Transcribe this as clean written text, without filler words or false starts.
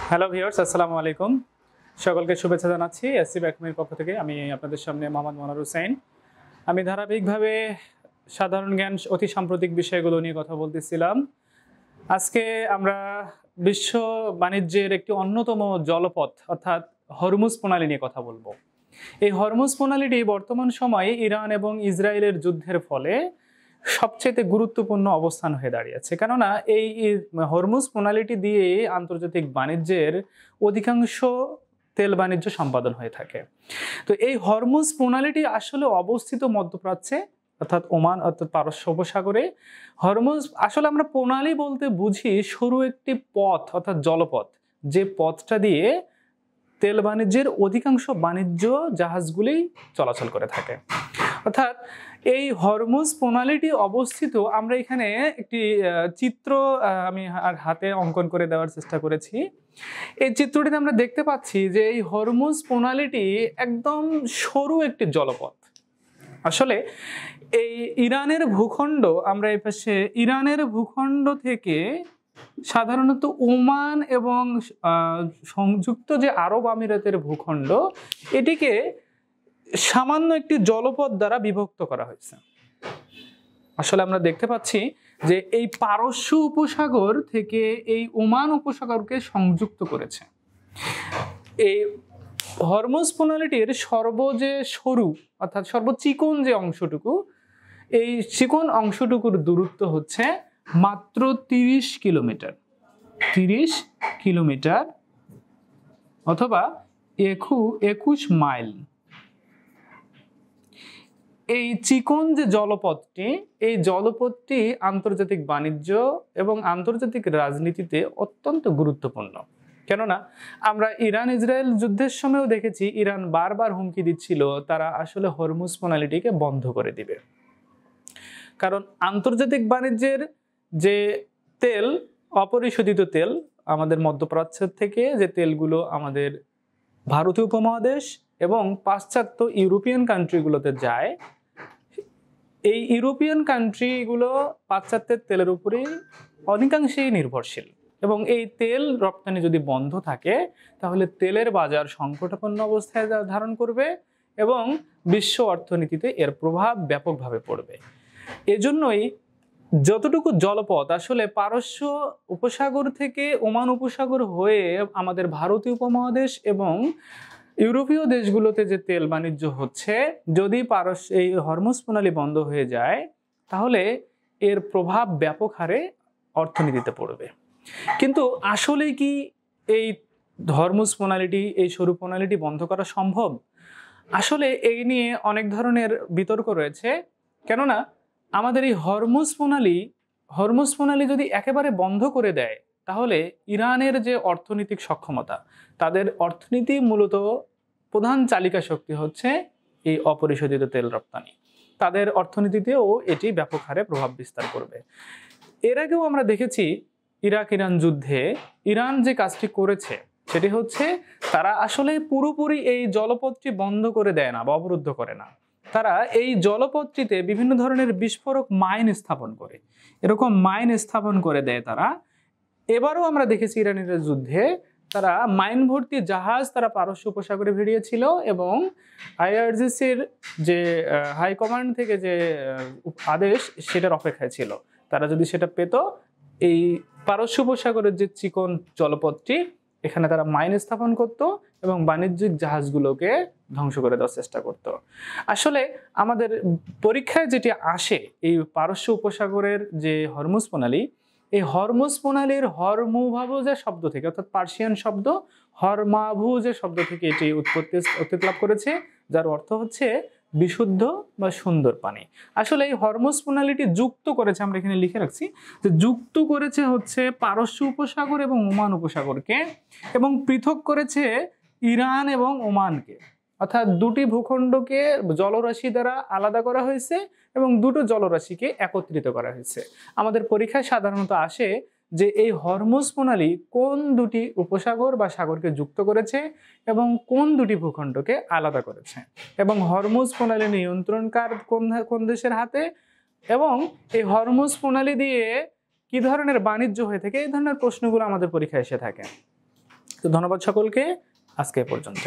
Hello viewers, আসসালামু আলাইকুম। সকলকে শুভেচ্ছা জানাচ্ছি এসসি একাডেমির পক্ষ থেকে। আমি আপনাদের সামনে মোহাম্মদ মনোয়ার হোসেন। আমি ধারাবাহিকভাবে সাধারণ জ্ঞান অতি সাম্প্রতিক বিষয়গুলো নিয়ে কথা বলতেছিলাম। আজকে আমরা বিশ্ব বাণিজ্যের একটি অন্যতম জলপথ অর্থাৎ হরমুজ প্রণালী নিয়ে কথা বলবো। এই হরমুজ প্রণালীটি বর্তমান সময়ে ইরান এবং ইসরায়েলের যুদ্ধের ফলে সবচেয়ে গুরুত্বপূর্ণ অবস্থান হয়ে দাঁড়িয়েছে, কেননা এই হরমুজ প্রণালীটি দিয়ে আন্তর্জাতিক বাণিজ্যের অধিকাংশ তেল বাণিজ্য সম্পাদন হয়ে থাকে। তো এই হরমুজ প্রণালীটি আসলে অবস্থিত মধ্যপ্রাচ্যে, অর্থাৎ ওমান অর্থাৎ পারস্য উপসাগরে। হরমুজ আসলে আমরা প্রণালী বলতে বুঝি সরু একটি পথ অর্থাৎ জলপথ, যে পথটা দিয়ে তেল বাণিজ্যের অধিকাংশ বাণিজ্য জাহাজগুলি চলাচল করে থাকে। অর্থাৎ এই হরমুজ প্রণালীটি অবস্থিত, আমরা এখানে একটি চিত্র আমি হাতে অঙ্কন করে দেওয়ার চেষ্টা করেছি। এই চিত্রটিতে আমরা দেখতে পাচ্ছি যে এই হরমুজ প্রণালীটি একদম সরু একটি জলপথ। আসলে এই ইরানের ভূখণ্ড, আমরা এই পাশে ইরানের ভূখণ্ড থেকে সাধারণত ওমান এবং সংযুক্ত যে আরব আমিরাতের ভূখণ্ড, এটিকে সামান্য একটি জলপথ দ্বারা বিভক্ত করা হয়েছে। আসলে আমরা দেখতে পাচ্ছি যে এই পারস্য উপসাগর থেকে এই ওমান উপসাগরকে সংযুক্ত করেছে। এই হরমুজ প্রণালীটির যে সরু অর্থাৎ সর্বচিকন যে অংশটুকু, এই চিকন অংশটুকুর দূরত্ব হচ্ছে মাত্র 30 কিলোমিটার। 30 কিলোমিটার অথবা 21 মাইল। এই চিকন যে জলপথটি, এই জলপথটি আন্তর্জাতিক বাণিজ্য এবং আন্তর্জাতিক রাজনীতিতে অত্যন্ত গুরুত্বপূর্ণ। কেননা আমরা ইরান ইসরায়েল যুদ্ধের সময়ও দেখেছি ইরান বারবার হুমকি দিচ্ছিল তারা আসলে হরমুজ প্রণালীটিকে বন্ধ করে দিবে। কারণ আন্তর্জাতিক বাণিজ্যের যে তেল, অপরিশোধিত তেল, আমাদের মধ্যপ্রাচ্য থেকে যে তেলগুলো আমাদের ভারতীয় উপমহাদেশ এবং পাশ্চাত্য ইউরোপিয়ান কান্ট্রিগুলোতে যায়, এই ইউরোপিয়ান কান্ট্রিগুলো পাশ্চাত্যের তেলের উপরেই অনেকাংশেই নির্ভরশীল। এবং এই তেল রপ্তানি যদি বন্ধ থাকে তাহলে তেলের বাজার সংকটাপন্ন অবস্থায় ধারণ করবে এবং বিশ্ব অর্থনীতিতে এর প্রভাব ব্যাপকভাবে পড়বে। এজন্যই যতটুকু জলপথ আসলে পারস্য উপসাগর থেকে ওমান উপসাগর হয়ে আমাদের ভারতীয় উপমহাদেশ এবং ইউরোপীয় দেশগুলোতে যে তেল বাণিজ্য হচ্ছে, যদি এই হরমুজ প্রণালী বন্ধ হয়ে যায় তাহলে এর প্রভাব ব্যাপক হারে অর্থনীতিতে পড়বে। কিন্তু আসলে কি এই হরমুজ প্রণালীটি, এই সরু প্রণালীটি বন্ধ করা সম্ভব? আসলে এই নিয়ে অনেক ধরনের বিতর্ক রয়েছে। কেননা আমাদের এই হরমুজ প্রণালী যদি একেবারে বন্ধ করে দেয় তাহলে ইরানের যে অর্থনৈতিক সক্ষমতা, তাদের অর্থনীতি মূলত প্রধান চালিকা শক্তি হচ্ছে এই অপরিশোধিত তেল রপ্তানি, তাদের অর্থনীতিতেও এটি ব্যাপক হারে প্রভাব বিস্তার করবে। এর আগেও আমরা দেখেছি ইরাক ইরান যুদ্ধে ইরান যে কাজটি করেছে সেটি হচ্ছে তারা আসলে পুরোপুরি এই জলপথটি বন্ধ করে দেয় না বা অবরুদ্ধ করে না। তারা এই জলপথটিতে বিভিন্ন ধরনের বিস্ফোরক মাইন স্থাপন করে, এরকম মাইন স্থাপন করে দেয় তারা। এবারও আমরা দেখেছি ইরানের যুদ্ধে তারা মাইন ভর্তি জাহাজ তারা পারস্য উপসাগরে ভিড়িয়েছিল এবং আইআরজিসির যে হাইকমান্ড থেকে যে আদেশ সেটার অপেক্ষায় ছিল। তারা যদি সেটা পেত, এই পারস্য উপসাগরের যে চিকন জলপথটি, এখানে তারা মাইন স্থাপন করত এবং বাণিজ্যিক জাহাজগুলোকে ধ্বংস করে দেওয়ার চেষ্টা করত। আসলে আমাদের পরীক্ষায় যেটি আসে এই পারস্য উপসাগরের যে হরমুজ প্রণালী, এই হরমুজ প্রণালীর হরমুভাবুজা শব্দ থেকে, অর্থাৎ পার্সিয়ান শব্দ হরমাভুজা শব্দ থেকে এটি উৎপত্তি লাভ করেছে, যার অর্থ হচ্ছে বিশুদ্ধ বা সুন্দর পানি। আসলে এই হরমুজ প্রণালীটি যুক্ত করেছে, আমরা এখানে লিখে রাখছি যে যুক্ত করেছে হচ্ছে পারস্য উপসাগর এবং ওমান উপসাগরকে, এবং পৃথক করেছে ইরান এবং ওমানকে। অর্থাৎ দুটি ভূখণ্ডকে জলরাশি দ্বারা আলাদা করা হয়েছে এবং দুটো জলরাশিকে একত্রিত করা হয়েছে। আমাদের পরীক্ষায় সাধারণত আসে যে এই হরমুজ প্রণালী কোন দুটি উপসাগর বা সাগরকে যুক্ত করেছে এবং কোন দুটি ভূখণ্ডকে আলাদা করেছে, এবং হরমুজ প্রণালী নিয়ন্ত্রণকার কোন দেশের হাতে, এবং এই হরমুজ প্রণালী দিয়ে কি ধরনের বাণিজ্য হয়ে থাকে, এই ধরনের প্রশ্নগুলো আমাদের পরীক্ষায় এসে থাকে। তো ধন্যবাদ সকলকে, আজকে এ পর্যন্ত।